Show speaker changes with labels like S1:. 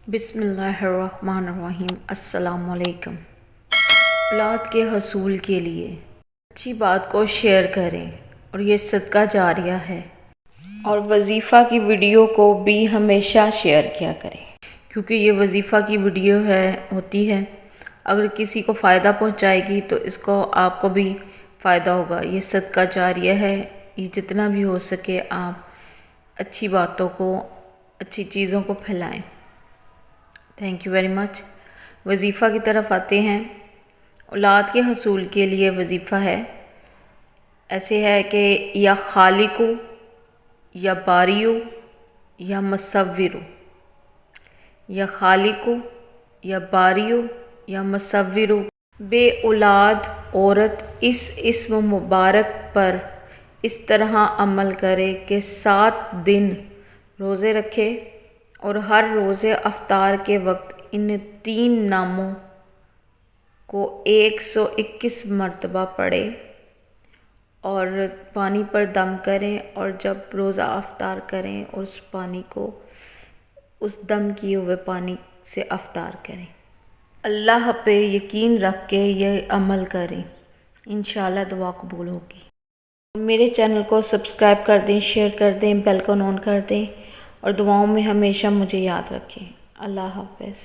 S1: بسم اللہ الرحمن الرحیم۔ السلام علیکم۔ اولاد کے حصول کے لیے اچھی بات کو شیئر کریں اور یہ صدقہ جاریہ ہے، اور وظیفہ کی ویڈیو کو بھی ہمیشہ شیئر کیا کریں، کیونکہ یہ وظیفہ کی ویڈیو ہوتی ہے، اگر کسی کو فائدہ پہنچائے گی تو اس کو آپ کو بھی فائدہ ہوگا۔ یہ صدقہ جاریہ ہے، یہ جتنا بھی ہو سکے آپ اچھی باتوں کو، اچھی چیزوں کو پھیلائیں۔ Thank you very much. وظیفہ کی طرف آتے ہیں۔ اولاد کے حصول کے لیے وظیفہ ہے، ایسے ہے کہ یا خالق یا باریو یا مصور، یا خالق یا باریو یا مصور۔ بے اولاد عورت اس اسم مبارک پر اس طرح عمل کرے کہ 7 دن روزے رکھے اور ہر روزے افطار کے وقت ان 3 ناموں کو 121 مرتبہ پڑھے اور پانی پر دم کریں، اور جب روزہ افطار کریں اور اس پانی کو، اس دم کیے ہوئے پانی سے افطار کریں۔ اللہ پہ یقین رکھ کے یہ عمل کریں، انشاءاللہ دعا قبول ہوگی۔ میرے چینل کو سبسکرائب کر دیں، شیئر کر دیں، بیل کو آن کر دیں، اور دعاؤں میں ہمیشہ مجھے یاد رکھیں۔ اللہ حافظ۔